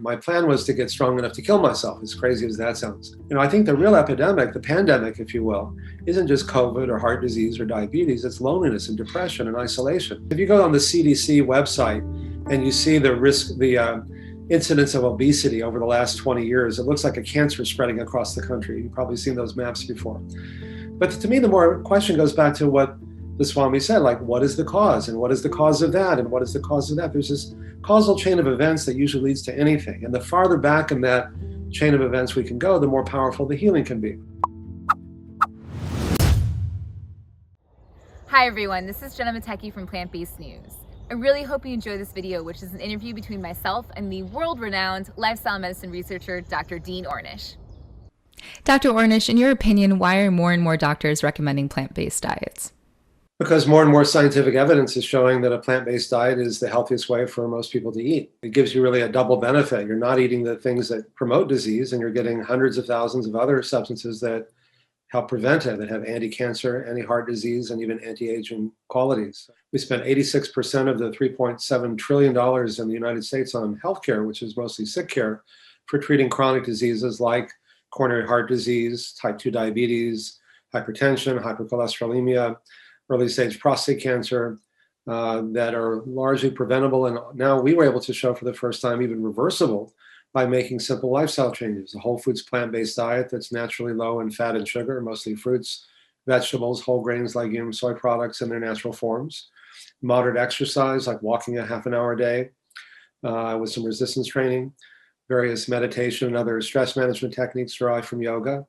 My plan was to get strong enough to kill myself, as crazy as that sounds. I think the real epidemic, the pandemic, if you will, isn't just COVID or heart disease or diabetes, it's loneliness and depression and isolation. If you go on the CDC website and you see the incidence of obesity over the last 20 years, it looks like a cancer spreading across the country. You've probably seen those maps before. But to me, the more question goes back to what the Swami said, like, what is the cause? And what is the cause of that? And what is the cause of that? There's this causal chain of events that usually leads to anything. And the farther back in that chain of events we can go, the more powerful the healing can be. Hi everyone, this is Jenna Matecki from Plant-Based News. I really hope you enjoy this video, which is an interview between myself and the world-renowned lifestyle medicine researcher, Dr. Dean Ornish. Dr. Ornish, in your opinion, why are more and more doctors recommending plant-based diets? Because more and more scientific evidence is showing that a plant-based diet is the healthiest way for most people to eat. It gives you really a double benefit. You're not eating the things that promote disease, and you're getting hundreds of thousands of other substances that help prevent it, that have anti-cancer, anti-heart disease, and even anti-aging qualities. We spent 86% of the $3.7 trillion in the United States on healthcare, which is mostly sick care, for treating chronic diseases like coronary heart disease, type 2 diabetes, hypertension, hypercholesterolemia, early stage prostate cancer, that are largely preventable. And now we were able to show for the first time even reversible by making simple lifestyle changes. A whole foods plant-based diet that's naturally low in fat and sugar, mostly fruits, vegetables, whole grains, legumes, soy products in their natural forms. Moderate exercise, like walking a half an hour a day with some resistance training, various meditation and other stress management techniques derived from yoga,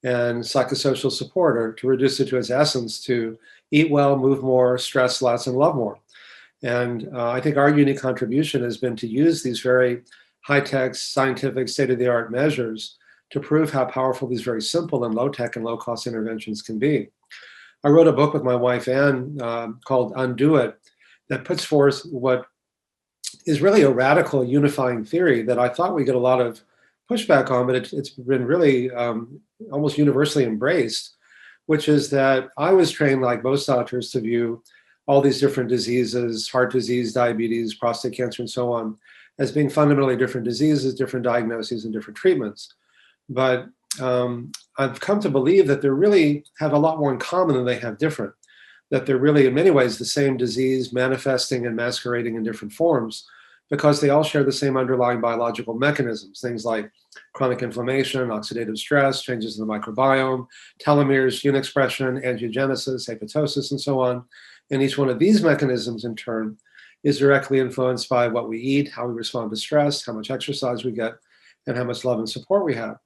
and psychosocial support, or to reduce it to its essence, to eat well, move more, stress less, and love more. And I think our unique contribution has been to use these very high-tech, scientific, state-of-the-art measures to prove how powerful these very simple and low-tech and low-cost interventions can be. I wrote a book with my wife, Anne, called Undo It, that puts forth what is really a radical unifying theory that I thought we get a lot of pushback on, but it's been really almost universally embraced, which is that I was trained, like most doctors, to view all these different diseases, heart disease, diabetes, prostate cancer, and so on, as being fundamentally different diseases, different diagnoses, and different treatments. But I've come to believe that they really have a lot more in common than they have different, that they're really in many ways the same disease manifesting and masquerading in different forms, because they all share the same underlying biological mechanisms, things like chronic inflammation, oxidative stress, changes in the microbiome, telomeres, gene expression, angiogenesis, apoptosis, and so on. And each one of these mechanisms, in turn, is directly influenced by what we eat, how we respond to stress, how much exercise we get, and how much love and support we have.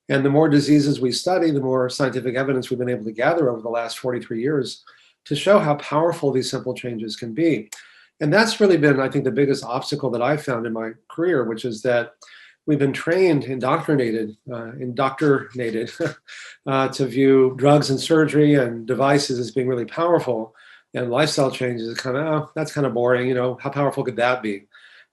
And the more diseases we study, the more scientific evidence we've been able to gather over the last 43 years to show how powerful these simple changes can be. And that's really been, I think, the biggest obstacle that I've found in my career, which is that we've been trained, indoctrinated to view drugs and surgery and devices as being really powerful, and lifestyle changes is kind of, oh, that's kind of boring, how powerful could that be?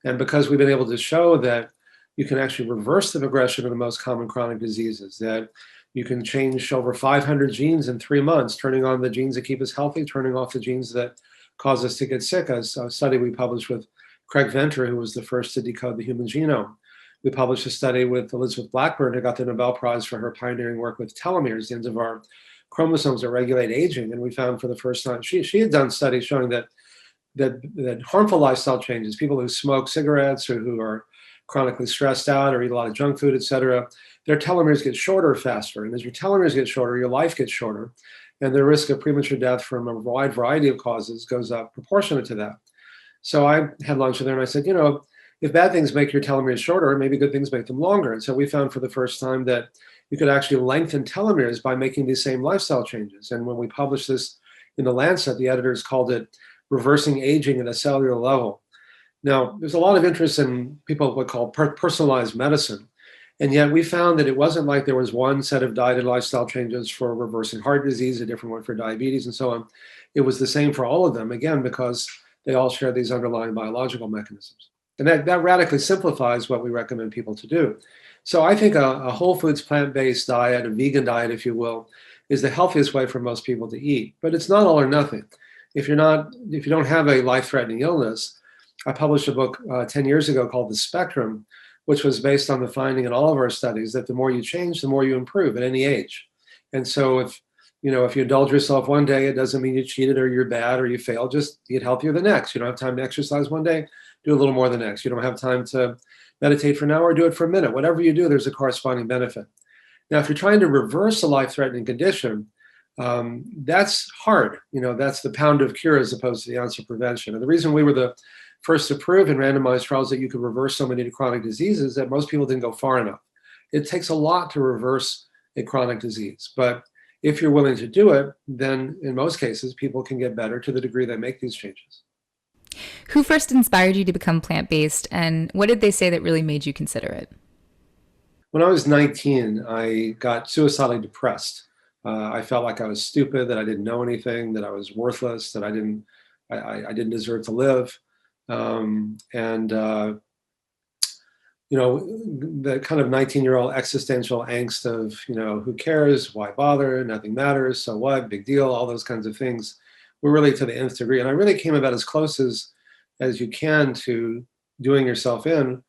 And because we've been able to show that you can actually reverse the progression of the most common chronic diseases, that you can change over 500 genes in 3 months, turning on the genes that keep us healthy, turning off the genes that cause us to get sick. As a study we published with Craig Venter, who was the first to decode the human genome. We published a study with Elizabeth Blackburn, who got the Nobel Prize for her pioneering work with telomeres, the ends of our chromosomes that regulate aging. And we found for the first time, she had done studies showing that harmful lifestyle changes, people who smoke cigarettes or who are chronically stressed out or eat a lot of junk food, et cetera, their telomeres get shorter faster. And as your telomeres get shorter, your life gets shorter. And the risk of premature death from a wide variety of causes goes up proportionate to that. So I had lunch with her and I said, if bad things make your telomeres shorter, maybe good things make them longer. And so we found for the first time that you could actually lengthen telomeres by making these same lifestyle changes. And when we published this in the Lancet, the editors called it reversing aging at a cellular level. Now, there's a lot of interest in people what call personalized medicine. And yet we found that it wasn't like there was one set of diet and lifestyle changes for reversing heart disease, a different one for diabetes, and so on. It was the same for all of them, again, because they all share these underlying biological mechanisms. And that radically simplifies what we recommend people to do. So I think a whole foods plant-based diet, a vegan diet, if you will, is the healthiest way for most people to eat. But it's not all or nothing. If you don't have a life-threatening illness, I published a book 10 years ago called The Spectrum, which was based on the finding in all of our studies that the more you change, the more you improve at any age. And so if you indulge yourself one day, it doesn't mean you cheated or you're bad or you failed. Just eat healthier the next. You don't have time to exercise one day, do a little more the next. You don't have time to meditate for an hour, do it for a minute. Whatever you do, there's a corresponding benefit. Now, if you're trying to reverse a life-threatening condition, that's hard. That's the pound of cure as opposed to the ounce of prevention. And the reason we were the first to prove in randomized trials that you could reverse so many chronic diseases is that most people didn't go far enough. It takes a lot to reverse a chronic disease. But if you're willing to do it, then in most cases, people can get better to the degree they make these changes. Who first inspired you to become plant-based, and what did they say that really made you consider it? When I was 19, I got suicidally depressed. I felt like I was stupid, that I didn't know anything, that I was worthless, that I didn't deserve to live. The kind of 19-year-old existential angst of, who cares, why bother, nothing matters, so what, big deal, all those kinds of things were really to the nth degree. And I really came about as close as you can to doing yourself in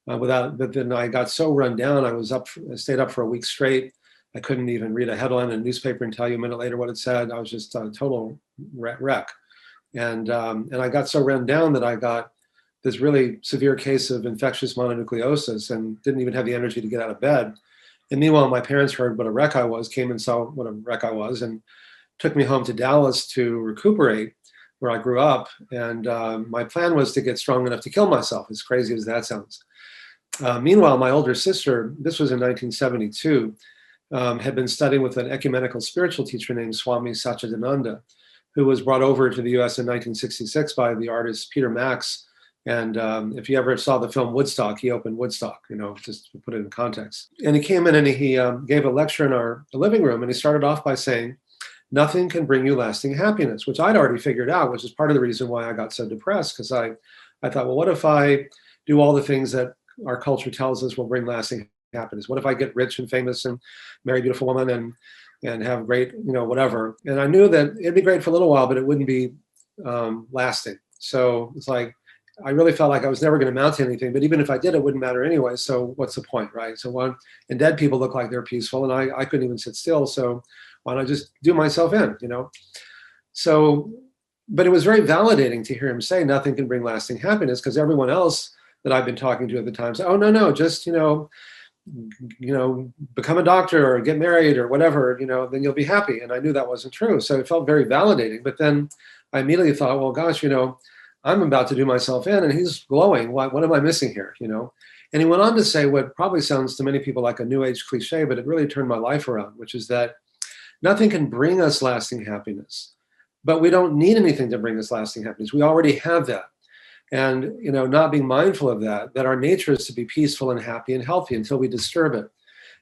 but then I got so run down, I stayed up for a week straight. I couldn't even read a headline in a newspaper and tell you a minute later what it said. I was just a total wreck. And I got so run down that I got this really severe case of infectious mononucleosis and didn't even have the energy to get out of bed. And meanwhile, my parents heard what a wreck I was, came and saw what a wreck I was, and took me home to Dallas to recuperate, where I grew up. And my plan was to get strong enough to kill myself, as crazy as that sounds. Meanwhile, my older sister, this was in 1972, had been studying with an ecumenical spiritual teacher named Swami Satchidananda, who was brought over to the US in 1966 by the artist Peter Max. And if you ever saw the film Woodstock, he opened Woodstock, just to put it in context. And he came in and he gave a lecture in our living room, and he started off by saying, nothing can bring you lasting happiness, which I'd already figured out, which is part of the reason why I got so depressed, because I thought, well, what if I do all the things that our culture tells us will bring lasting happiness? What if I get rich and famous and marry a beautiful woman and have great, whatever? And I knew that it'd be great for a little while, but it wouldn't be lasting. So it's like, I really felt like I was never going to amount to anything, but even if I did, it wouldn't matter anyway. So what's the point, right? So and dead people look like they're peaceful, and I couldn't even sit still. So why don't I just do myself in, So, but it was very validating to hear him say nothing can bring lasting happiness, because everyone else that I've been talking to at the time said, oh, no, just, become a doctor or get married or whatever, then you'll be happy. And I knew that wasn't true. So it felt very validating. But then I immediately thought, well, gosh, I'm about to do myself in and he's glowing. What am I missing here? And he went on to say what probably sounds to many people like a new age cliche, but it really turned my life around, which is that nothing can bring us lasting happiness, but we don't need anything to bring us lasting happiness. We already have that. And, not being mindful of that our nature is to be peaceful and happy and healthy until we disturb it.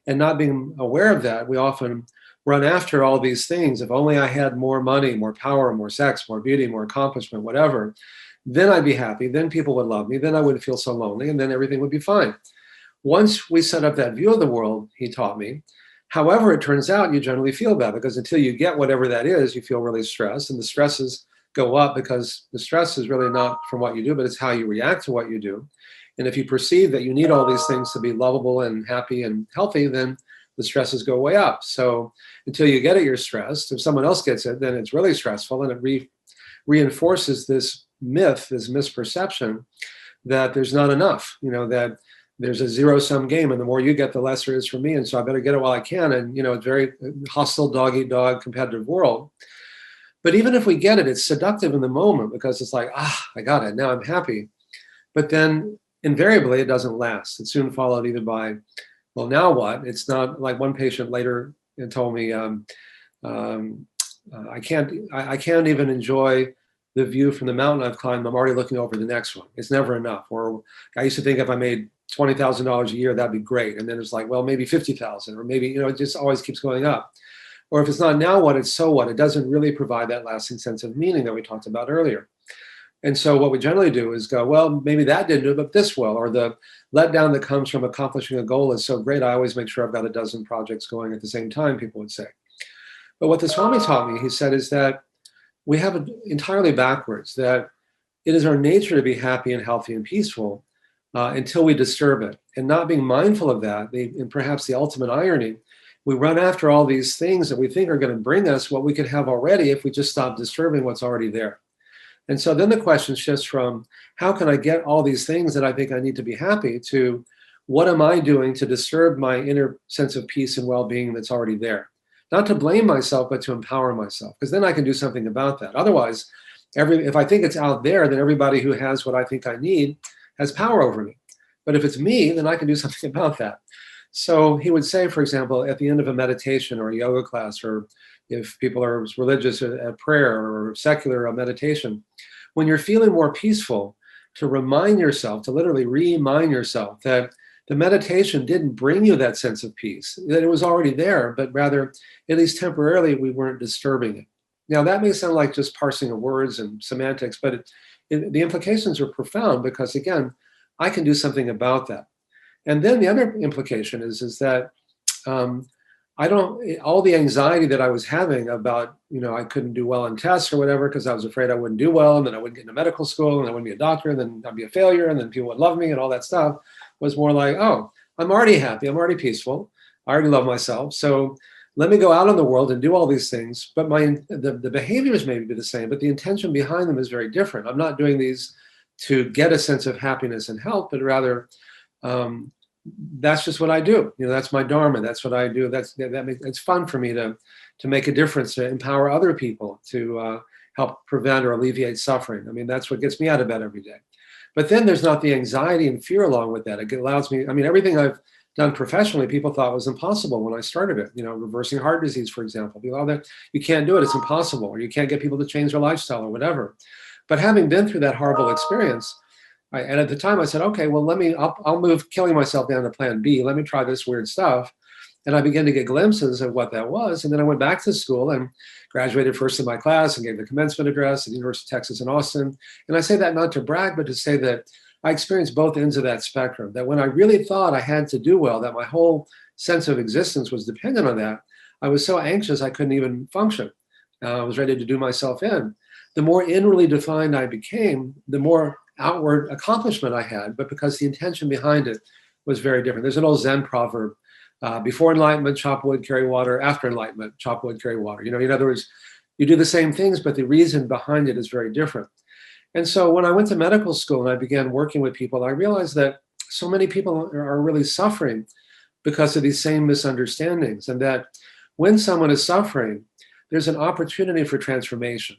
And not being aware of that, we often run after all these things. If only I had more money, more power, more sex, more beauty, more accomplishment, whatever, then I'd be happy. Then people would love me. Then I wouldn't feel so lonely. And then everything would be fine. Once we set up that view of the world, he taught me, however, it turns out you generally feel bad, because until you get whatever that is, you feel really stressed. And the stresses go up because the stress is really not from what you do, but it's how you react to what you do. And if you perceive that you need all these things to be lovable and happy and healthy, then the stresses go way up. So until you get it, you're stressed. If someone else gets it, then it's really stressful. And it reinforces this myth, this misperception that there's not enough, that there's a zero-sum game. And the more you get, the less there is for me. And so I better get it while I can. And, it's very hostile, dog-eat-dog competitive world. But even if we get it, it's seductive in the moment, because it's like, I got it. Now I'm happy. But then invariably it doesn't last. It's soon followed either by, well, now what? It's not like one patient later told me, I can't even enjoy the view from the mountain I've climbed. I'm already looking over the next one. It's never enough. Or I used to think if I made $20,000 a year, that'd be great. And then it's like, well, maybe 50,000, or maybe, it just always keeps going up. Or if it's not now what, it's so what. It doesn't really provide that lasting sense of meaning that we talked about earlier. And so what we generally do is go, well, maybe that didn't do it, but this will. Or the letdown that comes from accomplishing a goal is so great, I always make sure I've got a dozen projects going at the same time, people would say. But what the Swami taught me, he said, is that we have it entirely backwards, that it is our nature to be happy and healthy and peaceful, until we disturb it. And not being mindful of that, and perhaps the ultimate irony, we run after all these things that we think are going to bring us what we could have already if we just stop disturbing what's already there. And so then the question shifts from how can I get all these things that I think I need to be happy to what am I doing to disturb my inner sense of peace and well-being that's already there? Not to blame myself, but to empower myself, because then I can do something about that. Otherwise, if I think it's out there, then everybody who has what I think I need has power over me. But if it's me, then I can do something about that. So he would say, for example, at the end of a meditation or a yoga class, or if people are religious at prayer or secular meditation, when you're feeling more peaceful, to remind yourself, to literally remind yourself that the meditation didn't bring you that sense of peace, that it was already there, but rather, at least temporarily, we weren't disturbing it. Now, that may sound like just parsing of words and semantics, but the implications are profound because, again, I can do something about that. And then the other implication is that all the anxiety that I was having about, I couldn't do well in tests or whatever because I was afraid I wouldn't do well, and then I wouldn't get into medical school, and I wouldn't be a doctor, and then I'd be a failure, and then people would love me and all that stuff, was more like, oh, I'm already happy, I'm already peaceful, I already love myself, so let me go out in the world and do all these things, but the behaviors may be the same, but the intention behind them is very different. I'm not doing these to get a sense of happiness and health, but rather, that's just what I do. That's my dharma. That's what I do. It's fun for me to make a difference, to empower other people, to help prevent or alleviate suffering. I mean, that's what gets me out of bed every day. But then there's not the anxiety and fear along with that. It allows me, everything I've done professionally, people thought was impossible when I started it. Reversing heart disease, for example. You can't do it. It's impossible. Or you can't get people to change their lifestyle or whatever. But having been through that horrible experience, and at the time I said, okay, well, I'll move killing myself down to plan B. Let me try this weird stuff. And I began to get glimpses of what that was. And then I went back to school and graduated first in my class and gave the commencement address at the University of Texas in Austin. And I say that not to brag, but to say that I experienced both ends of that spectrum, that when I really thought I had to do well, that my whole sense of existence was dependent on that, I was so anxious I couldn't even function. I was ready to do myself in. The more inwardly defined I became, the more outward accomplishment I had, but because the intention behind it was very different. There's an old Zen proverb, before enlightenment, chop wood, carry water. After enlightenment, chop wood, carry water. In other words, you do the same things, but the reason behind it is very different. And so when I went to medical school and I began working with people, I realized that so many people are really suffering because of these same misunderstandings, and that when someone is suffering, there's an opportunity for transformation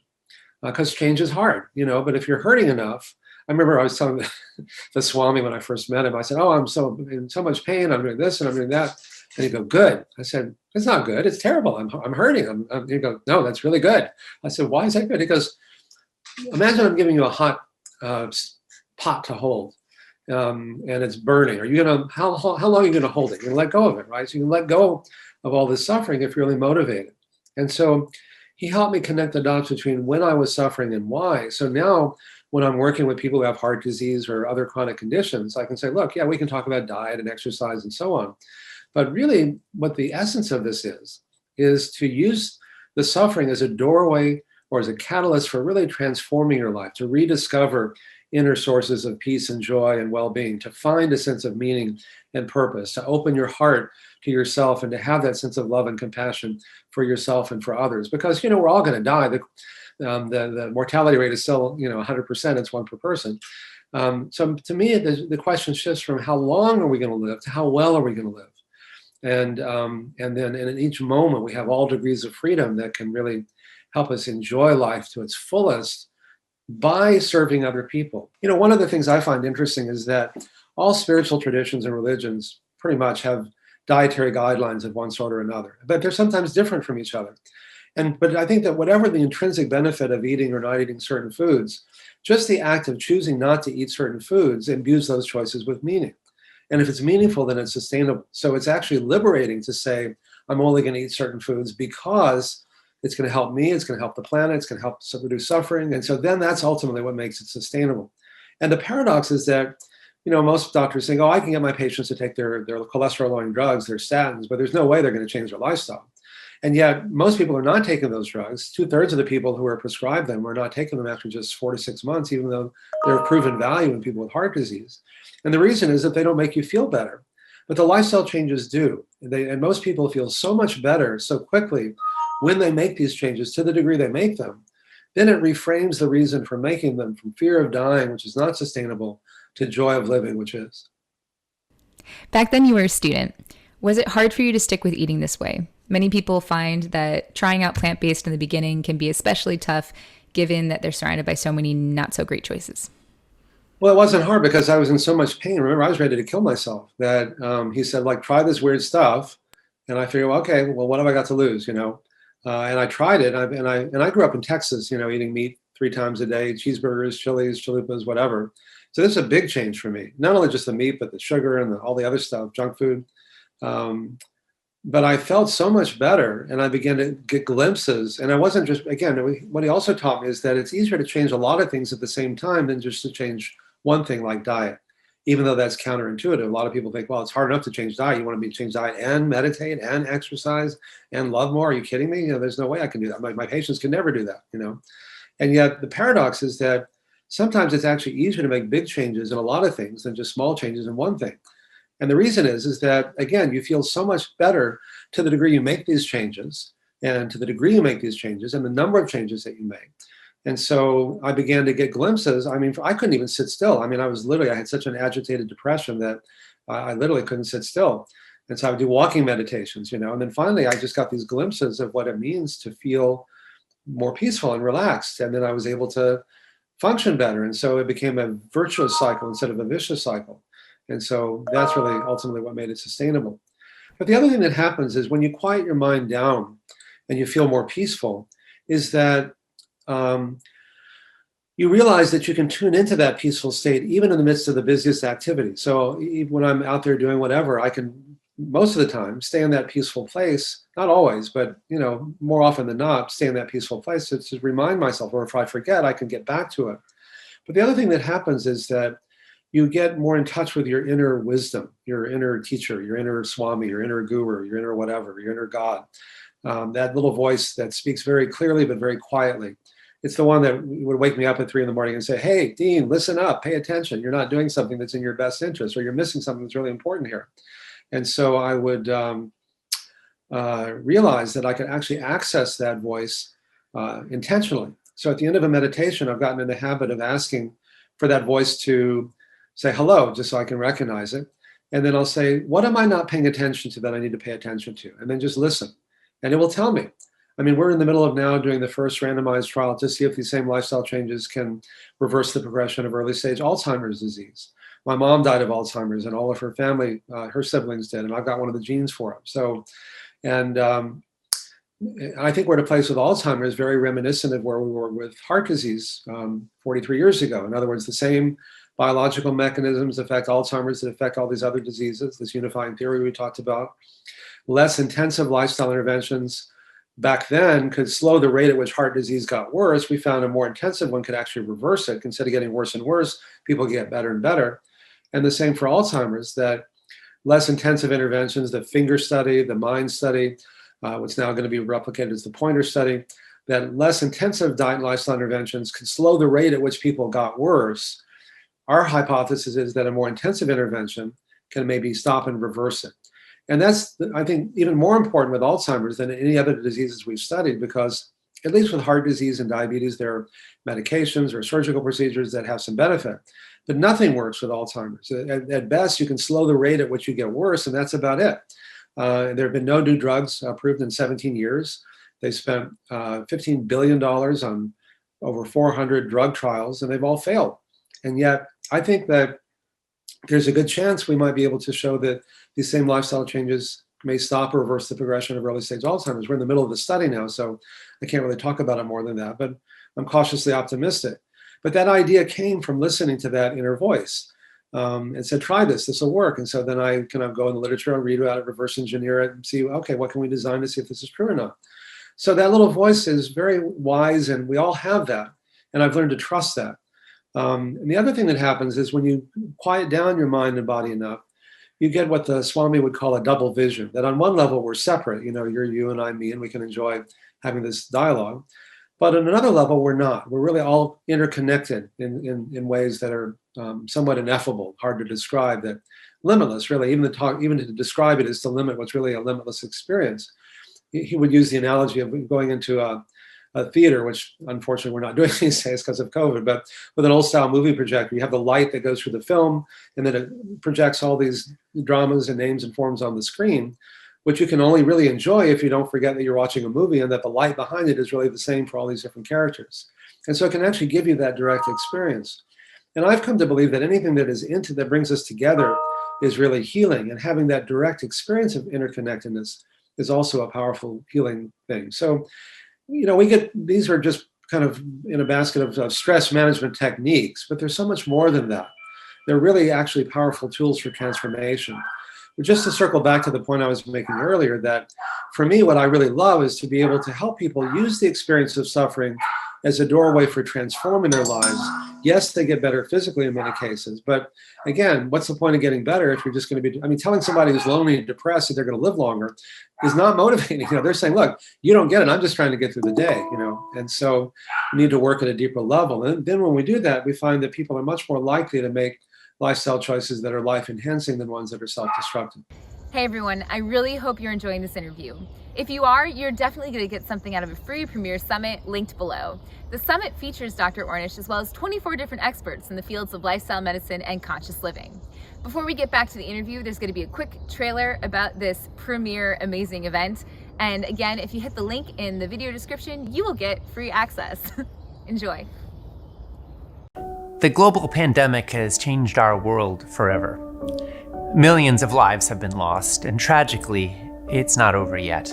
because change is hard, but if you're hurting enough, I remember I was telling the Swami when I first met him, I said, oh, I'm in so much pain, I'm doing this and I'm doing that. And he'd go, good. I said, it's not good, it's terrible, I'm hurting. He'd go, no, that's really good. I said, why is that good? He goes, imagine I'm giving you a hot pot to hold and it's burning. How long are you gonna hold it? You're gonna let go of it, right? So you can let go of all this suffering if you're really motivated. And so he helped me connect the dots between when I was suffering and why. So now when I'm working with people who have heart disease or other chronic conditions, I can say, look, yeah, we can talk about diet and exercise and so on. But really what the essence of this is to use the suffering as a doorway or as a catalyst for really transforming your life, to rediscover inner sources of peace and joy and well-being, to find a sense of meaning and purpose, to open your heart to yourself and to have that sense of love and compassion for yourself and for others. Because, we're all going to die. The mortality rate is still, 100%, it's one per person. So to me, the question shifts from how long are we going to live to how well are we going to live? And then in each moment, we have all degrees of freedom that can really help us enjoy life to its fullest by serving other people. One of the things I find interesting is that all spiritual traditions and religions pretty much have dietary guidelines of one sort or another, but they're sometimes different from each other. But I think that whatever the intrinsic benefit of eating or not eating certain foods, just the act of choosing not to eat certain foods imbues those choices with meaning. And if it's meaningful, then it's sustainable. So it's actually liberating to say, I'm only going to eat certain foods because it's going to help me, it's going to help the planet, it's going to help reduce suffering. And so then that's ultimately what makes it sustainable. And the paradox is that, most doctors think, oh, I can get my patients to take their cholesterol-lowering drugs, their statins, but there's no way they're going to change their lifestyle. And yet most people are not taking those drugs. 2/3 of the people who are prescribed them are not taking them after just 4 to 6 months, even though they're of proven value in people with heart disease. And the reason is that they don't make you feel better. But the lifestyle changes do. And most people feel so much better so quickly when they make these changes, to the degree they make them. Then it reframes the reason for making them from fear of dying, which is not sustainable, to joy of living, which is. Back then you were a student. Was it hard for you to stick with eating this way? Many people find that trying out plant-based in the beginning can be especially tough, given that they're surrounded by so many not so great choices. Well, it wasn't hard because I was in so much pain. Remember, I was ready to kill myself. That he said, like, try this weird stuff, and I figured, well, okay, well, what have I got to lose, And I tried it, and I grew up in Texas, eating meat 3 times a day, cheeseburgers, chilies, chalupas, whatever. So this is a big change for me. Not only just the meat, but the sugar and all the other stuff, junk food. But I felt so much better, and I began to get glimpses. And I wasn't just, again, what he also taught me is that it's easier to change a lot of things at the same time than just to change one thing like diet, even though that's counterintuitive. A lot of people think, well, it's hard enough to change diet. You want to change diet and meditate and exercise and love more? Are you kidding me? There's no way I can do that. My patients can never do that, And yet the paradox is that sometimes it's actually easier to make big changes in a lot of things than just small changes in one thing. And the reason is that, again, you feel so much better to the degree you make these changes, and to the degree you make these changes and the number of changes that you make. And so I began to get glimpses. I couldn't even sit still. I had such an agitated depression that I literally couldn't sit still. And so I would do walking meditations, And then finally, I just got these glimpses of what it means to feel more peaceful and relaxed. And then I was able to function better. And so it became a virtuous cycle instead of a vicious cycle. And so that's really ultimately what made it sustainable. But the other thing that happens is when you quiet your mind down and you feel more peaceful, is that you realize that you can tune into that peaceful state even in the midst of the busiest activity. So even when I'm out there doing whatever, I can, most of the time, stay in that peaceful place. Not always, but more often than not, stay in that peaceful place to remind myself, or if I forget, I can get back to it. But the other thing that happens is that you get more in touch with your inner wisdom, your inner teacher, your inner Swami, your inner guru, your inner whatever, your inner God. That little voice that speaks very clearly but very quietly. It's the one that would wake me up at 3 a.m. and say, hey, Dean, listen up, pay attention. You're not doing something that's in your best interest, or you're missing something that's really important here. And so I would realize that I could actually access that voice intentionally. So at the end of a meditation, I've gotten in the habit of asking for that voice to say hello, just so I can recognize it. And then I'll say, what am I not paying attention to that I need to pay attention to? And then just listen. And it will tell me. We're in the middle of now doing the first randomized trial to see if these same lifestyle changes can reverse the progression of early stage Alzheimer's disease. My mom died of Alzheimer's, and all of her family, her siblings did, and I've got one of the genes for them. So, and I think we're at a place with Alzheimer's very reminiscent of where we were with heart disease 43 years ago. In other words, the same biological mechanisms affect Alzheimer's that affect all these other diseases, this unifying theory we talked about. Less intensive lifestyle interventions back then could slow the rate at which heart disease got worse. We found a more intensive one could actually reverse it. Instead of getting worse and worse, people get better and better. And the same for Alzheimer's, that less intensive interventions, the finger study, the mind study, what's now going to be replicated as the pointer study, that less intensive diet and lifestyle interventions could slow the rate at which people got worse. Our hypothesis is that a more intensive intervention can maybe stop and reverse it. And that's, I think, even more important with Alzheimer's than any other diseases we've studied, because at least with heart disease and diabetes, there are medications or surgical procedures that have some benefit. But nothing works with Alzheimer's. At best, you can slow the rate at which you get worse, and that's about it. There have been no new drugs approved in 17 years. They spent $15 billion on over 400 drug trials, and they've all failed. And yet, I think that there's a good chance we might be able to show that these same lifestyle changes may stop or reverse the progression of early stage Alzheimer's. We're in the middle of the study now, so I can't really talk about it more than that, but I'm cautiously optimistic. But that idea came from listening to that inner voice and said, try this, this will work. And so then I kind of go in the literature and read about it, reverse engineer it, and see, okay, what can we design to see if this is true or not? So that little voice is very wise, and we all have that. And I've learned to trust that. And the other thing that happens is when you quiet down your mind and body enough, you get what the Swami would call a double vision, that on one level we're separate, you're you and I'm me, and we can enjoy having this dialogue. But on another level, we're not. We're really all interconnected in ways that are somewhat ineffable, hard to describe, that limitless, really. Even to describe it is to limit what's really a limitless experience. He would use the analogy of going into a theater, which unfortunately we're not doing these days because of COVID, but with an old style movie projector, you have the light that goes through the film, and then it projects all these dramas and names and forms on the screen, which you can only really enjoy if you don't forget that you're watching a movie and that the light behind it is really the same for all these different characters. And so it can actually give you that direct experience. And I've come to believe that anything that brings us together is really healing, and having that direct experience of interconnectedness is also a powerful healing thing. So, these are just kind of in a basket of stress management techniques, but there's so much more than that. They're really actually powerful tools for transformation. But just to circle back to the point I was making earlier, that for me, what I really love is to be able to help people use the experience of suffering as a doorway for transforming their lives. Yes, they get better physically in many cases, but again, what's the point of getting better if you're just going to be, telling somebody who's lonely and depressed that they're going to live longer is not motivating. They're saying, look, you don't get it. I'm just trying to get through the day, and so we need to work at a deeper level. And then when we do that, we find that people are much more likely to make lifestyle choices that are life enhancing than ones that are self-destructive. Hey everyone, I really hope you're enjoying this interview. If you are, you're definitely going to get something out of a free Premier Summit linked below. The summit features Dr. Ornish as well as 24 different experts in the fields of lifestyle medicine and conscious living. Before we get back to the interview, there's going to be a quick trailer about this premier amazing event. And again, if you hit the link in the video description, you will get free access. Enjoy. The global pandemic has changed our world forever. Millions of lives have been lost, and tragically, it's not over yet.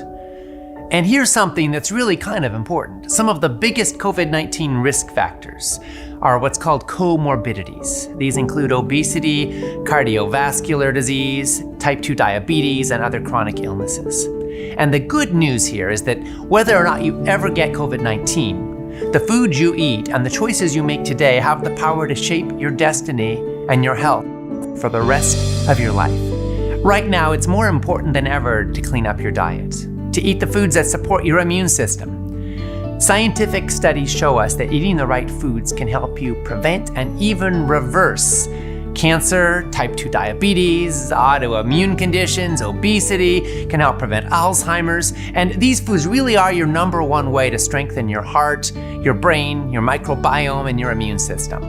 And here's something that's really kind of important. Some of the biggest COVID-19 risk factors are what's called comorbidities. These include obesity, cardiovascular disease, type 2 diabetes, and other chronic illnesses. And the good news here is that whether or not you ever get COVID-19, the food you eat and the choices you make today have the power to shape your destiny and your health for the rest of your life. Right now, it's more important than ever to clean up your diet, to eat the foods that support your immune system. Scientific studies show us that eating the right foods can help you prevent and even reverse cancer, type 2 diabetes, autoimmune conditions, obesity, can help prevent Alzheimer's. And these foods really are your number one way to strengthen your heart, your brain, your microbiome, and your immune system.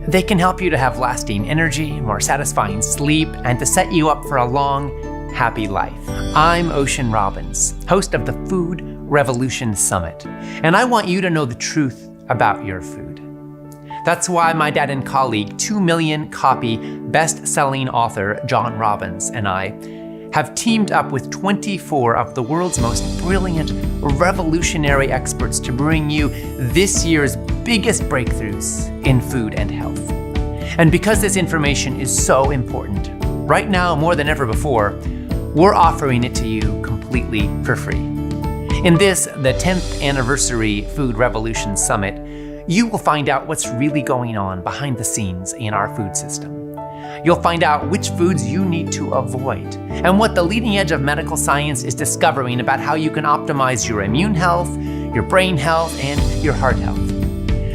They can help you to have lasting energy, more satisfying sleep, and to set you up for a long, happy life. I'm Ocean Robbins, host of the Food Revolution Summit, and I want you to know the truth about your food. That's why my dad and colleague, 2 million copy best-selling author John Robbins and I have teamed up with 24 of the world's most brilliant, revolutionary experts to bring you this year's biggest breakthroughs in food and health. And because this information is so important, right now more than ever before, we're offering it to you completely for free. In this, the 10th anniversary Food Revolution Summit, you will find out what's really going on behind the scenes in our food system. You'll find out which foods you need to avoid and what the leading edge of medical science is discovering about how you can optimize your immune health, your brain health, and your heart health.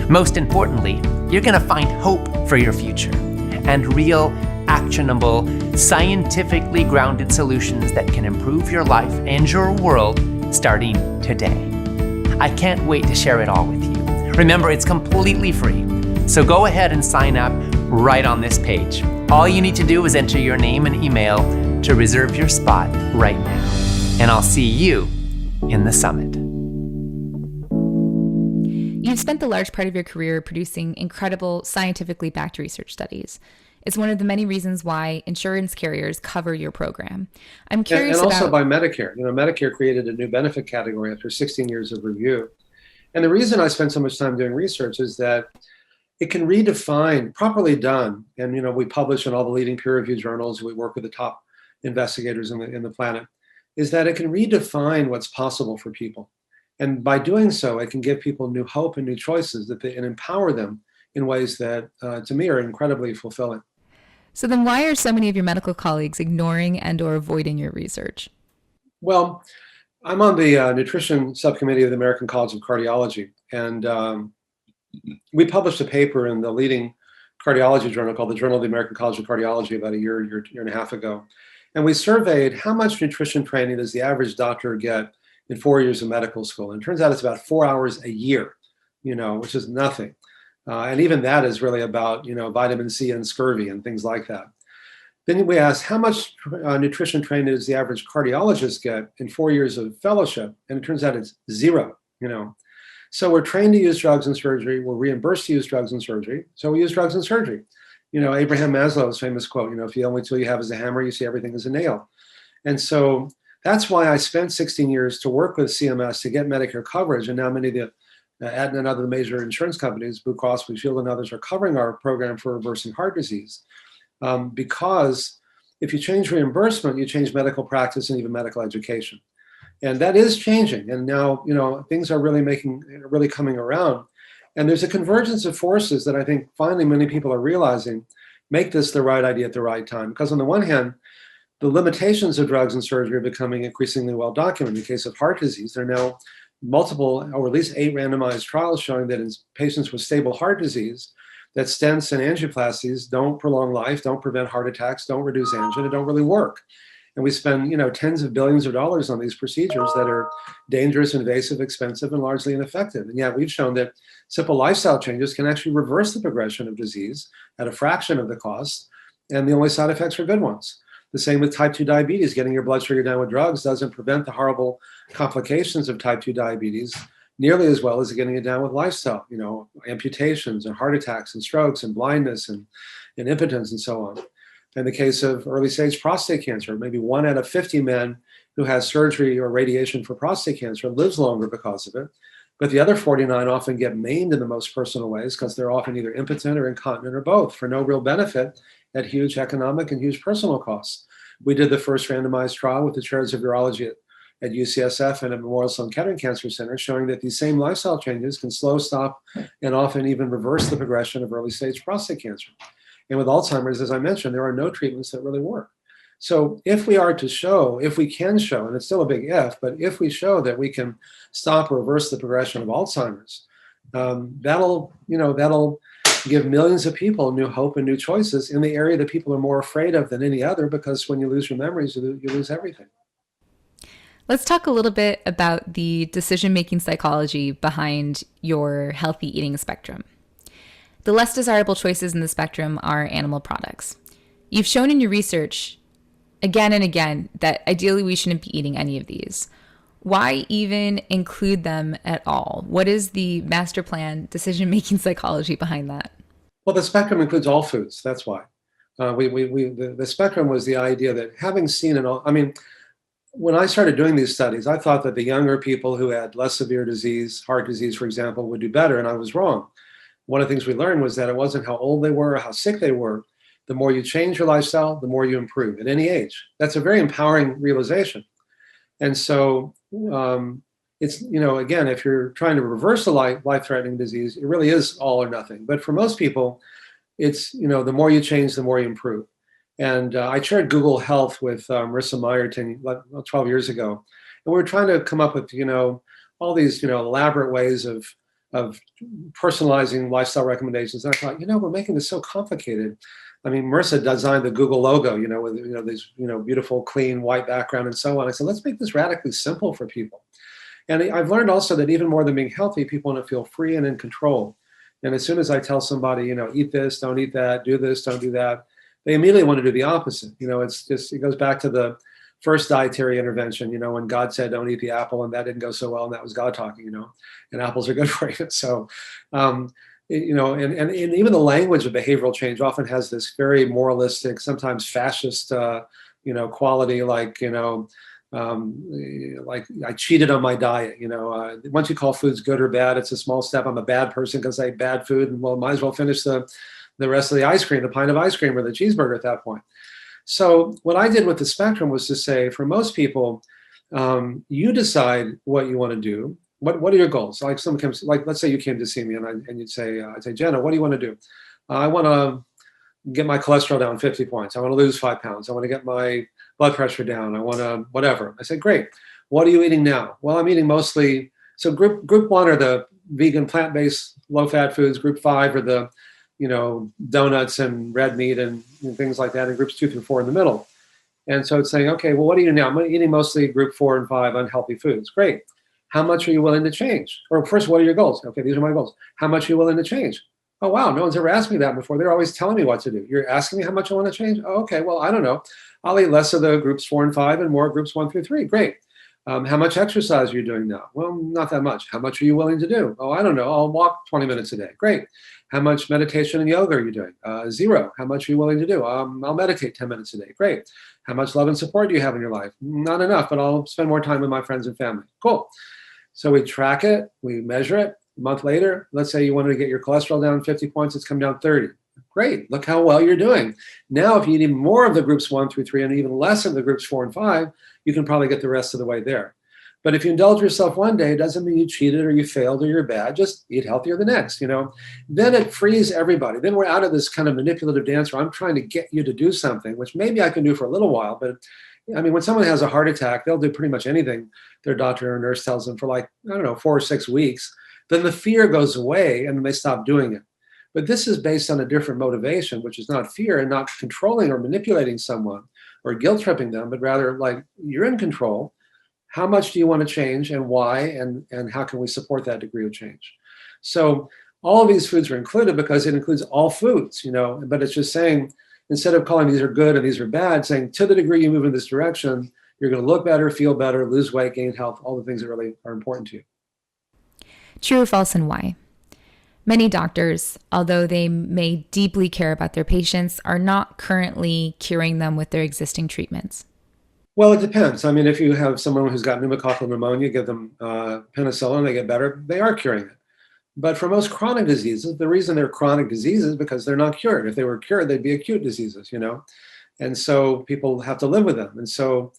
Most importantly, you're going to find hope for your future and real, actionable, scientifically grounded solutions that can improve your life and your world starting today. I can't wait to share it all with you. Remember, it's completely free, so go ahead and sign up right on this page. All you need to do is enter your name and email to reserve your spot right now. And I'll see you in the summit. You've spent the large part of your career producing incredible, scientifically backed research studies. It's one of the many reasons why insurance carriers cover your program. I'm curious and also by Medicare. Medicare created a new benefit category after 16 years of review. And the reason I spend so much time doing research is that it can redefine, properly done, and we publish in all the leading peer-reviewed journals, we work with the top investigators in the planet, is that it can redefine what's possible for people. And by doing so, it can give people new hope and new choices and empower them in ways that, to me, are incredibly fulfilling. So then why are so many of your medical colleagues ignoring and or avoiding your research? Well, I'm on the nutrition subcommittee of the American College of Cardiology, and we published a paper in the leading cardiology journal called the Journal of the American College of Cardiology about a year and a half ago. And we surveyed how much nutrition training does the average doctor get in 4 years of medical school. And it turns out it's about 4 hours a year, which is nothing. And even that is really about, vitamin C and scurvy and things like that. Then we asked how much nutrition training does the average cardiologist get in 4 years of fellowship? And it turns out it's zero, So we're trained to use drugs in surgery. We're reimbursed to use drugs in surgery. So we use drugs in surgery. Abraham Maslow's famous quote, if the only tool you have is a hammer, you see everything as a nail. And so that's why I spent 16 years to work with CMS to get Medicare coverage. And now many of the Aetna and other major insurance companies, Blue Cross Blue Shield and others, are covering our program for reversing heart disease. Because if you change reimbursement, you change medical practice and even medical education. And that is changing. And now, things are really coming around. And there's a convergence of forces that I think finally many people are realizing make this the right idea at the right time. Because on the one hand, the limitations of drugs and surgery are becoming increasingly well documented. In the case of heart disease, there are now multiple, or at least 8 randomized trials showing that in patients with stable heart disease, that stents and angioplasties don't prolong life, don't prevent heart attacks, don't reduce angina, don't really work. And we spend, tens of billions of dollars on these procedures that are dangerous, invasive, expensive, and largely ineffective. And yet we've shown that simple lifestyle changes can actually reverse the progression of disease at a fraction of the cost, and the only side effects are good ones. The same with type 2 diabetes. Getting your blood sugar down with drugs doesn't prevent the horrible complications of type 2 diabetes nearly as well as getting it down with lifestyle, amputations and heart attacks and strokes and blindness and impotence and so on. In the case of early stage prostate cancer, maybe 1 out of 50 men who has surgery or radiation for prostate cancer lives longer because of it. But the other 49 often get maimed in the most personal ways because they're often either impotent or incontinent or both for no real benefit at huge economic and huge personal costs. We did the first randomized trial with the chairs of urology at UCSF and at Memorial Sloan Kettering Cancer Center, showing that these same lifestyle changes can slow, stop, and often even reverse the progression of early stage prostate cancer. And with Alzheimer's, as I mentioned, there are no treatments that really work. So if we can show, and it's still a big if, but if we show that we can stop or reverse the progression of Alzheimer's, that'll give millions of people new hope and new choices in the area that people are more afraid of than any other, because when you lose your memories, you lose everything. Let's talk a little bit about the decision-making psychology behind your healthy eating spectrum. The less desirable choices in the spectrum are animal products. You've shown in your research again and again that ideally we shouldn't be eating any of these. Why even include them at all? What is the master plan decision-making psychology behind that? Well, the spectrum includes all foods. That's why. The spectrum was the idea that having seen it all, when I started doing these studies, I thought that the younger people who had less severe disease, heart disease, for example, would do better, and I was wrong. One of the things we learned was that it wasn't how old they were or how sick they were. The more you change your lifestyle, the more you improve at any age. That's a very empowering realization. And so it's, again, if you're trying to reverse a life-threatening disease, it really is all or nothing. But for most people, it's, the more you change, the more you improve. And I chaired Google Health with Marissa Meyer 12 years ago. And we were trying to come up with, all these, elaborate ways of personalizing lifestyle recommendations. And I thought, we're making this so complicated. Marissa designed the Google logo, with these beautiful, clean, white background and so on. I said, let's make this radically simple for people. And I've learned also that even more than being healthy, people want to feel free and in control. And as soon as I tell somebody, eat this, don't eat that, do this, don't do that, they immediately want to do the opposite. It goes back to the first dietary intervention, when God said, don't eat the apple, and that didn't go so well, and that was God talking, and apples are good for you. So, and even the language of behavioral change often has this very moralistic, sometimes fascist, quality, like I cheated on my diet. Once you call foods good or bad, it's a small step. I'm a bad person because I ate bad food, and well, might as well finish the rest of the ice cream, the pint of ice cream or the cheeseburger at that point. So what I did with the spectrum was to say, for most people, you decide what you want to do. What are your goals? Like let's say you came to see me and you'd say, I'd say, Jenna, what do you want to do? I want to get my cholesterol down 50 points. I want to lose 5 pounds. I want to get my blood pressure down. I want to whatever. I said, great. What are you eating now? Well, I'm eating mostly. So group one are the vegan, plant-based, low-fat foods. Group 5 are the, donuts and red meat and things like that. And groups 2 through 4 in the middle. And so it's saying, okay, well, what are you now? I'm eating mostly group 4 and 5 unhealthy foods. Great. How much are you willing to change? Or first, what are your goals? Okay, these are my goals. How much are you willing to change? Oh, wow, no one's ever asked me that before. They're always telling me what to do. You're asking me how much I want to change? Oh, okay, well, I don't know. I'll eat less of the groups 4 and 5 and more groups 1 through 3. Great. How much exercise are you doing now? Well, not that much. How much are you willing to do? Oh, I don't know. I'll walk 20 minutes a day. Great. How much meditation and yoga are you doing? 0. How much are you willing to do? I'll meditate 10 minutes a day. Great. How much love and support do you have in your life? Not enough, but I'll spend more time with my friends and family. Cool. So we track it, we measure it. A month later, let's say you wanted to get your cholesterol down 50 points, it's come down 30. Great, look how well you're doing. Now, if you eat even more of the groups 1 through 3 and even less of the groups 4 and 5, you can probably get the rest of the way there. But if you indulge yourself one day, it doesn't mean you cheated or you failed or you're bad. Just eat healthier the next, Then it frees everybody. Then we're out of this kind of manipulative dance where I'm trying to get you to do something, which maybe I can do for a little while. But I mean, when someone has a heart attack, they'll do pretty much anything their doctor or nurse tells them for 4 or 6 weeks. Then the fear goes away and then they stop doing it. But this is based on a different motivation, which is not fear and not controlling or manipulating someone or guilt tripping them, but rather you're in control. How much do you want to change and why? And how can we support that degree of change? So all of these foods are included because it includes all foods, but it's just saying, instead of calling these are good and these are bad, saying to the degree you move in this direction, you're going to look better, feel better, lose weight, gain health, all the things that really are important to you. True or false, and why? Many doctors, although they may deeply care about their patients, are not currently curing them with their existing treatments. Well, it depends. I mean, if you have someone who's got pneumococcal pneumonia, give them penicillin, they get better, they are curing it. But for most chronic diseases, the reason they're chronic diseases is because they're not cured. If they were cured, they'd be acute diseases, And so people have to live with them. And so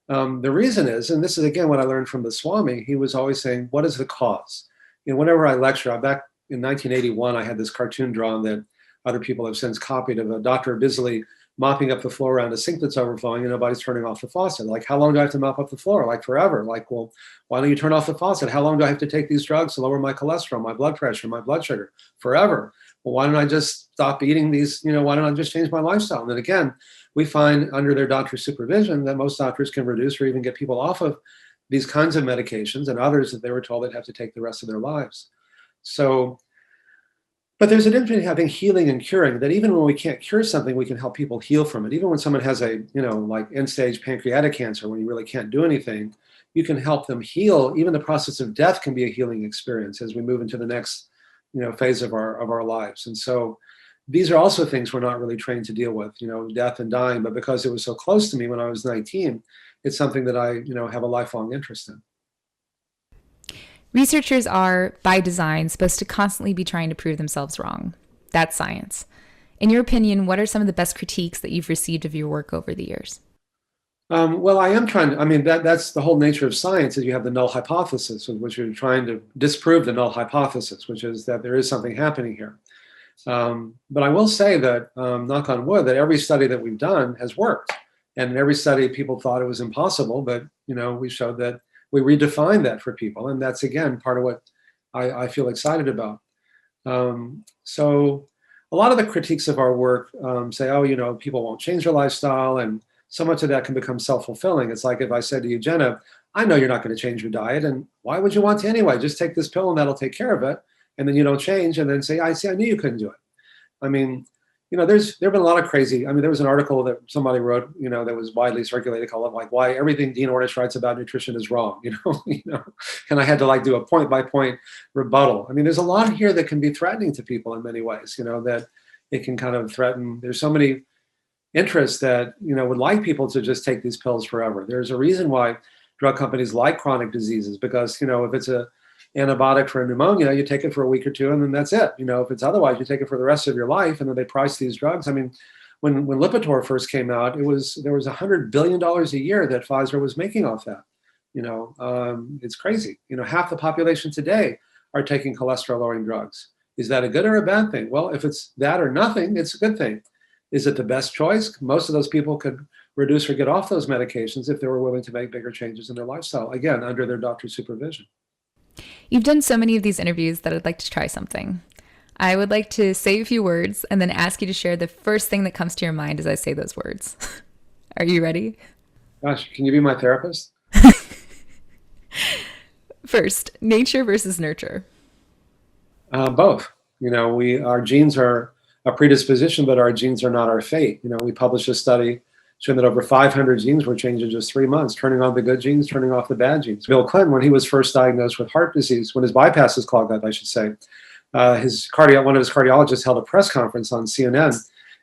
the reason is, and this is, again, what I learned from the Swami, he was always saying, what is the cause? Whenever I lecture, back in 1981, I had this cartoon drawn that other people have since copied of a doctor busily mopping up the floor around a sink that's overflowing and nobody's turning off the faucet. How long do I have to mop up the floor? Forever. Well, why don't you turn off the faucet? How long do I have to take these drugs to lower my cholesterol, my blood pressure, my blood sugar? Forever. Well, why don't I just stop eating these? Why don't I just change my lifestyle? And then again, we find under their doctor's supervision that most doctors can reduce or even get people off of these kinds of medications, and others that they were told they'd have to take the rest of their lives. So, but there's a difference between having healing and curing, that even when we can't cure something, we can help people heal from it. Even when someone has a, end-stage pancreatic cancer, when you really can't do anything, you can help them heal. Even the process of death can be a healing experience as we move into the next, phase of our lives. And so these are also things we're not really trained to deal with, death and dying. But because it was so close to me when I was 19, it's something that I, have a lifelong interest in. Researchers are, by design, supposed to constantly be trying to prove themselves wrong. That's science. In your opinion, what are some of the best critiques that you've received of your work over the years? Well, I am trying to, that's the whole nature of science, is you have the null hypothesis, which you're trying to disprove the null hypothesis, which is that there is something happening here. But I will say that, knock on wood, that every study that we've done has worked. And in every study, people thought it was impossible, but, we showed that we redefined that for people. And that's, again, part of what I feel excited about. So a lot of the critiques of our work say, people won't change their lifestyle. And so much of that can become self-fulfilling. It's like if I said to you, Jenna, I know you're not going to change your diet. And why would you want to anyway? Just take this pill and that'll take care of it. And then you don't change. And then say, I knew you couldn't do it. There've been a lot of crazy. There was an article that somebody wrote, that was widely circulated called why everything Dean Ornish writes about nutrition is wrong, and I had to do a point by point rebuttal. There's a lot here that can be threatening to people in many ways, that it can kind of threaten. There's so many interests that, would like people to just take these pills forever. There's a reason why drug companies like chronic diseases, because, if it's a antibiotic for pneumonia, you take it for a week or two and then that's it. If it's otherwise, you take it for the rest of your life. And then they price these drugs. When Lipitor first came out, there was $100 billion a year that Pfizer was making off that. It's crazy. Half the population today are taking cholesterol lowering drugs. Is that a good or a bad thing? Well, if it's that or nothing, it's a good thing. Is it the best choice? Most of those people could reduce or get off those medications if they were willing to make bigger changes in their lifestyle, again, under their doctor's supervision. You've done so many of these interviews that I'd like to try something. I would like to say a few words and then ask you to share the first thing that comes to your mind as I say those words. Are you ready? Gosh, can you be my therapist? First, nature versus nurture. Both. Our genes are a predisposition, but our genes are not our fate. We published a study showing that over 500 genes were changed in just 3 months, turning on the good genes, turning off the bad genes. Bill Clinton, when he was first diagnosed with heart disease, when his bypasses clogged up, I should say, one of his cardiologists held a press conference on CNN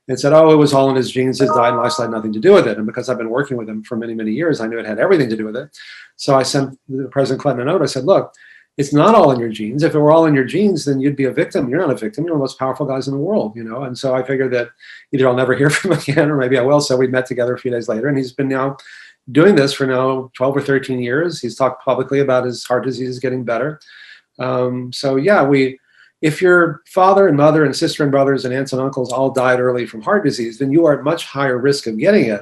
and said, oh, it was all in his genes, his diet and lifestyle had nothing to do with it. And because I've been working with him for many, many years, I knew it had everything to do with it. So I sent President Clinton a note. I said, look, it's not all in your genes. If it were all in your genes, then you'd be a victim. You're not a victim. You're one of the most powerful guys in the world, And so I figured that either I'll never hear from him again, or maybe I will. So we met together a few days later, and he's been now doing this for 12 or 13 years. He's talked publicly about his heart disease getting better. If your father and mother and sister and brothers and aunts and uncles all died early from heart disease, then you are at much higher risk of getting it.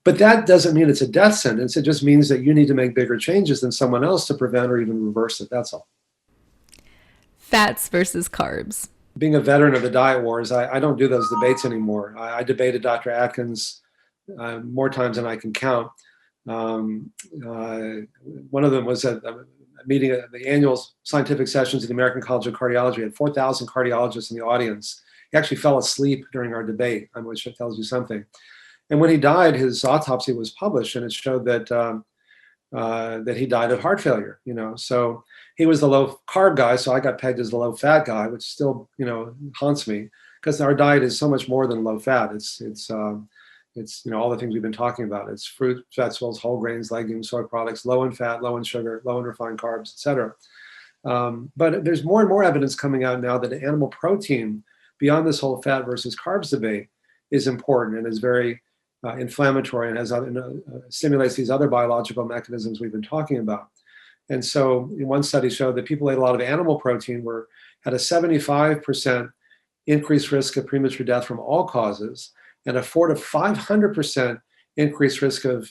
But that doesn't mean it's a death sentence. It just means that you need to make bigger changes than someone else to prevent or even reverse it. That's all. Fats versus carbs. Being a veteran of the diet wars, I don't do those debates anymore. I debated Dr. Atkins more times than I can count. One of them was at a meeting at the annual scientific sessions of the American College of Cardiology. We had 4,000 cardiologists in the audience. He actually fell asleep during our debate, which tells you something. And when he died, his autopsy was published, and it showed that that he died of heart failure. So he was the low carb guy, so I got pegged as the low fat guy, which still haunts me, because our diet is so much more than low fat. It's all the things we've been talking about. It's fruit, vegetables, whole grains, legumes, soy products, low in fat, low in sugar, low in refined carbs, etc. But there's more and more evidence coming out now that animal protein, beyond this whole fat versus carbs debate, is important and is very inflammatory and has stimulates these other biological mechanisms we've been talking about. And so one study showed that people who ate a lot of animal protein had a 75% increased risk of premature death from all causes, and a 400 to 500% increased risk of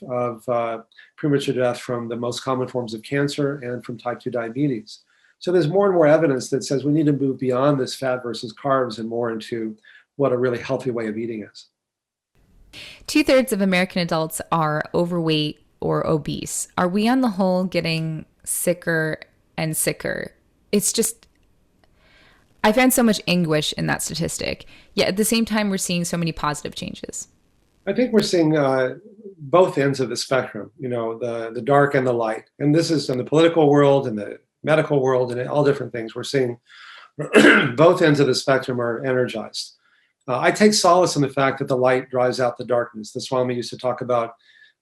premature death from the most common forms of cancer and from type 2 diabetes. So there's more and more evidence that says we need to move beyond this fat versus carbs and more into what a really healthy way of eating is. 2/3 of American adults are overweight or obese. Are we on the whole getting sicker and sicker? It's just, I find so much anguish in that statistic. Yet at the same time, we're seeing so many positive changes. I think we're seeing both ends of the spectrum, the dark and the light. And this is in the political world and the medical world and all different things. We're seeing both ends of the spectrum are energized. I take solace in the fact that the light drives out the darkness. The Swami used to talk about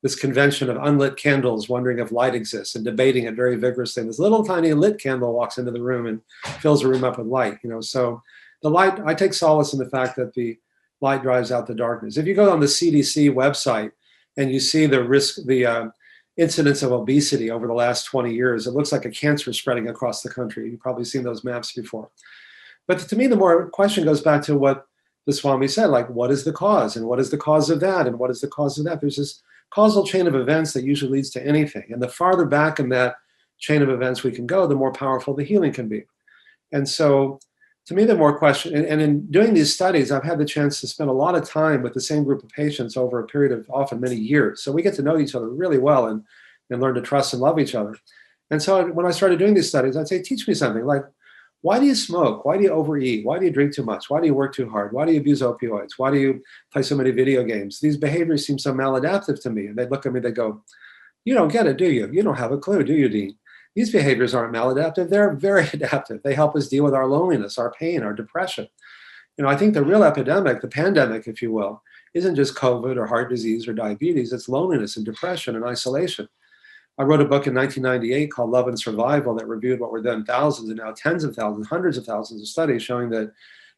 this convention of unlit candles, wondering if light exists and debating it very vigorously. And this little tiny lit candle walks into the room and fills the room up with light. So the light, I take solace in the fact that the light drives out the darkness. If you go on the CDC website and you see the incidence of obesity over the last 20 years, it looks like a cancer spreading across the country. You've probably seen those maps before. But to me, the more question goes back to what the Swami said, like, what is the cause? And what is the cause of that? And what is the cause of that? There's this causal chain of events that usually leads to anything. And the farther back in that chain of events we can go, the more powerful the healing can be. And so to me, the more question, and in doing these studies, I've had the chance to spend a lot of time with the same group of patients over a period of often many years. So we get to know each other really well and learn to trust and love each other. And so when I started doing these studies, I'd say, teach me something. Like, why do you smoke? Why do you overeat? Why do you drink too much? Why do you work too hard? Why do you abuse opioids? Why do you play so many video games? These behaviors seem so maladaptive to me. And they'd look at me, they go, you don't get it, do you? You don't have a clue, do you, Dean? These behaviors aren't maladaptive. They're very adaptive. They help us deal with our loneliness, our pain, our depression. I think the real epidemic, the pandemic, if you will, isn't just COVID or heart disease or diabetes. It's loneliness and depression and isolation. I wrote a book in 1998 called Love and Survival that reviewed what were then thousands and now tens of thousands, hundreds of thousands of studies showing that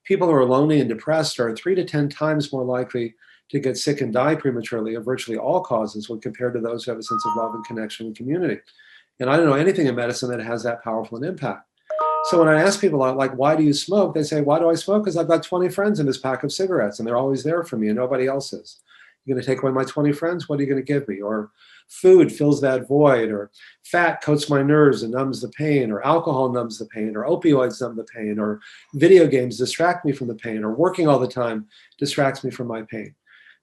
people who are lonely and depressed are 3 to 10 times more likely to get sick and die prematurely of virtually all causes when compared to those who have a sense of love and connection and community. And I don't know anything in medicine that has that powerful an impact. So when I ask people, like, why do you smoke? They say, why do I smoke? Because I've got 20 friends in this pack of cigarettes, and they're always there for me, and nobody else is. You're going to take away my 20 friends? What are you going to give me? Or food fills that void, or fat coats my nerves and numbs the pain, or alcohol numbs the pain, or opioids numb the pain, or video games distract me from the pain, or working all the time distracts me from my pain.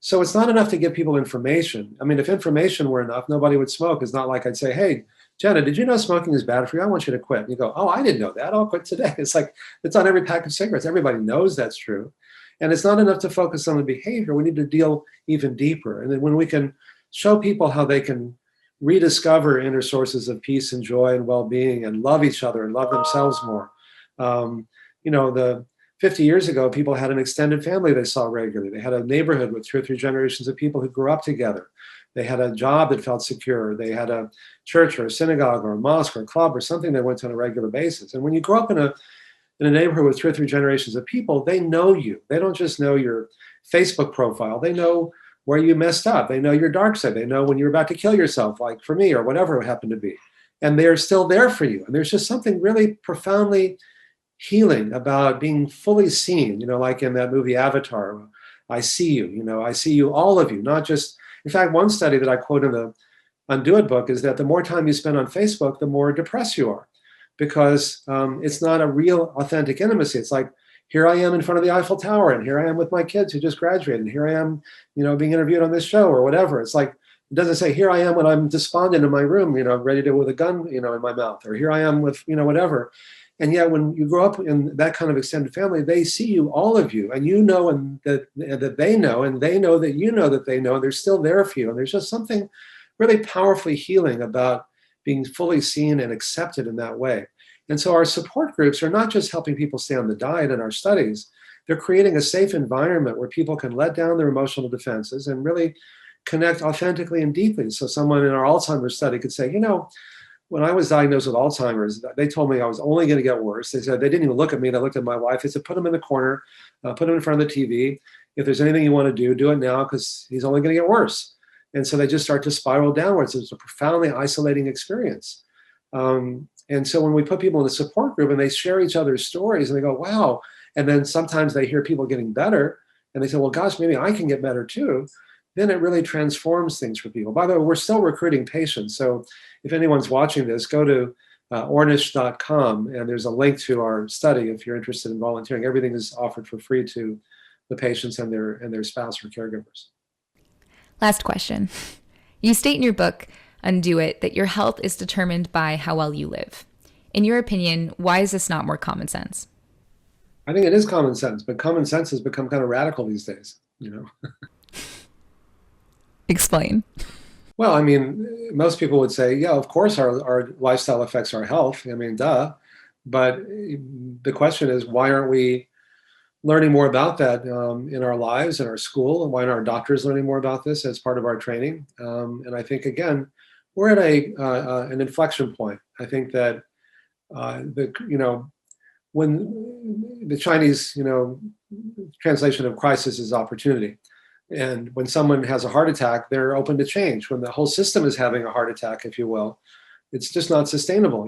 So it's not enough to give people information. I mean, if information were enough, nobody would smoke. It's not like I'd say, hey, Jenna, did you know smoking is bad for you? I want you to quit. And you go, oh, I didn't know that. I'll quit today. It's like, it's on every pack of cigarettes. Everybody knows that's true. And it's not enough to focus on the behavior. We need to deal even deeper. And then when we can show people how they can rediscover inner sources of peace and joy and well-being and love each other and love themselves more. The 50 years ago, people had an extended family they saw regularly. They had a neighborhood with 2 or 3 generations of people who grew up together. They had a job that felt secure. They had a church or a synagogue or a mosque or a club or something they went to on a regular basis. And when you grow up in a neighborhood with 2 or 3 generations of people, they know you. They don't just know your Facebook profile. They know where you messed up. They know your dark side. They know when you're about to kill yourself, like for me or whatever it happened to be. And they're still there for you. And there's just something really profoundly healing about being fully seen, like in that movie Avatar, I see you, I see you, all of you, not just, in fact, one study that I quote in the Undo It book is that the more time you spend on Facebook, the more depressed you are, because it's not a real authentic intimacy. It's like, here I am in front of the Eiffel Tower, and here I am with my kids who just graduated, and here I am, being interviewed on this show or whatever. It's like, it doesn't say, here I am when I'm despondent in my room, ready to with a gun, in my mouth, or here I am with, whatever. And yet when you grow up in that kind of extended family, they see you, all of you, and and that they know, and they know that you know that they know, and they're still there for you. And there's just something really powerfully healing about being fully seen and accepted in that way. And so our support groups are not just helping people stay on the diet in our studies, they're creating a safe environment where people can let down their emotional defenses and really connect authentically and deeply. So someone in our Alzheimer's study could say, when I was diagnosed with Alzheimer's, they told me I was only going to get worse. They said, they didn't even look at me. They looked at my wife. They said, put him in the corner, put him in front of the TV. If there's anything you want to do it now, because he's only going to get worse. And so they just start to spiral downwards. It's a profoundly isolating experience. And so when we put people in a support group and they share each other's stories and they go, wow. And then sometimes they hear people getting better and they say, well, gosh, maybe I can get better too. Then it really transforms things for people. By the way, we're still recruiting patients. So if anyone's watching this, go to ornish.com, and there's a link to our study if you're interested in volunteering. Everything is offered for free to the patients and their spouse or caregivers. Last question. You state in your book, Undo It, that your health is determined by how well you live. In your opinion, why is this not more common sense? I think it is common sense, but common sense has become kind of radical these days, Explain. Well, I mean, most people would say, yeah, of course our lifestyle affects our health. I mean, duh. But the question is, why aren't we learning more about that in our lives, in our school? And why aren't our doctors learning more about this as part of our training? And I think, again, we're at an inflection point. I think that, when the Chinese, translation of crisis is opportunity. And when someone has a heart attack, they're open to change. When the whole system is having a heart attack, if you will, it's just not sustainable.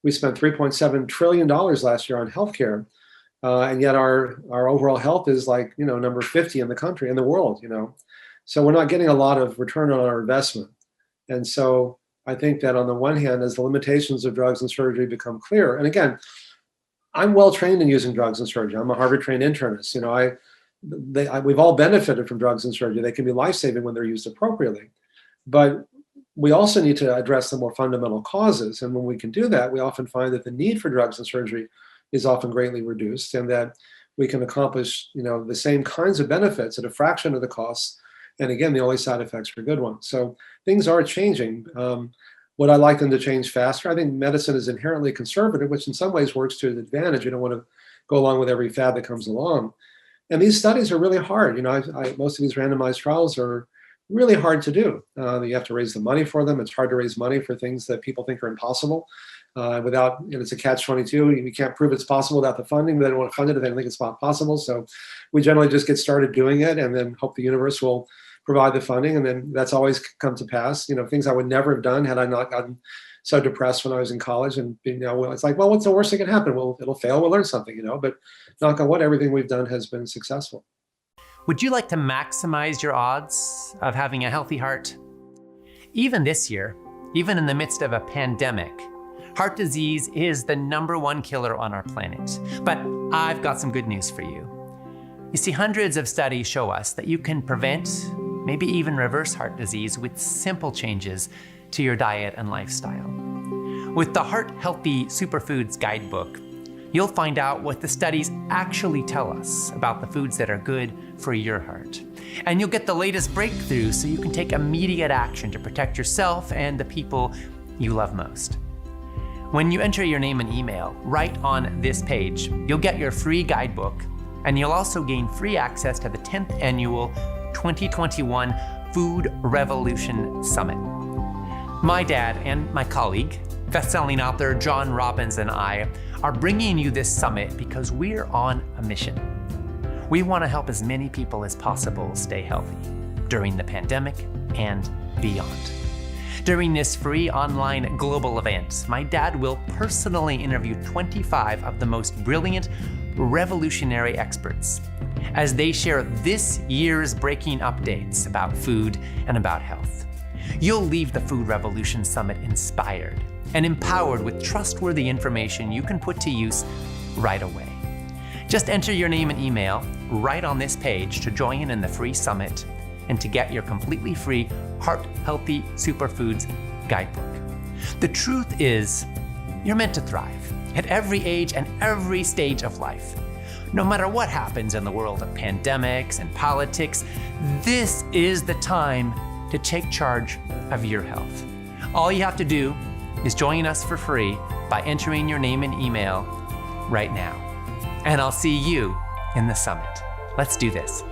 We spent $3.7 trillion last year on healthcare, and yet our overall health is like, number 50 in the country, in the world, So we're not getting a lot of return on our investment. And so I think that on the one hand, as the limitations of drugs and surgery become clear, and again, I'm well trained in using drugs and surgery. I'm a Harvard-trained internist. We've all benefited from drugs and surgery. They can be life-saving when they're used appropriately. But we also need to address the more fundamental causes. And when we can do that, we often find that the need for drugs and surgery is often greatly reduced, and that we can accomplish, the same kinds of benefits at a fraction of the costs. And again, the only side effects are good ones. So things are changing. Would I like them to change faster? I think medicine is inherently conservative, which in some ways works to an advantage. You don't want to go along with every fad that comes along. And these studies are really hard. Most of these randomized trials are really hard to do. You have to raise the money for them. It's hard to raise money for things that people think are impossible. It's a catch-22. You can't prove it's possible without the funding, but they don't want to fund it if they don't think it's not possible. So we generally just get started doing it and then hope the universe will provide the funding, and then that's always come to pass. Things I would never have done had I not gotten so depressed when I was in college. And it's like, well, what's the worst that can happen? Well, it'll fail. We'll learn something. But knock on wood, everything we've done has been successful. Would you like to maximize your odds of having a healthy heart? Even this year, even in the midst of a pandemic, heart disease is the #1 killer on our planet. But I've got some good news for you. You see, hundreds of studies show us that you can prevent, maybe even reverse heart disease with simple changes to your diet and lifestyle. With the Heart Healthy Superfoods Guidebook, you'll find out what the studies actually tell us about the foods that are good for your heart. And you'll get the latest breakthroughs so you can take immediate action to protect yourself and the people you love most. When you enter your name and email right on this page, you'll get your free guidebook, and you'll also gain free access to the 10th annual 2021 Food Revolution Summit. My dad and my colleague, best-selling author John Robbins, and I are bringing you this summit because we're on a mission. We want to help as many people as possible stay healthy during the pandemic and beyond. During this free online global event, my dad will personally interview 25 of the most brilliant, revolutionary experts as they share this year's breaking updates about food and about health. You'll leave the Food Revolution Summit inspired and empowered with trustworthy information you can put to use right away. Just enter your name and email right on this page to join in the free summit and to get your completely free Heart Healthy Superfoods Guidebook. The truth is, you're meant to thrive at every age and every stage of life. No matter what happens in the world of pandemics and politics, this is the time to take charge of your health. All you have to do is join us for free by entering your name and email right now. And I'll see you in the summit. Let's do this.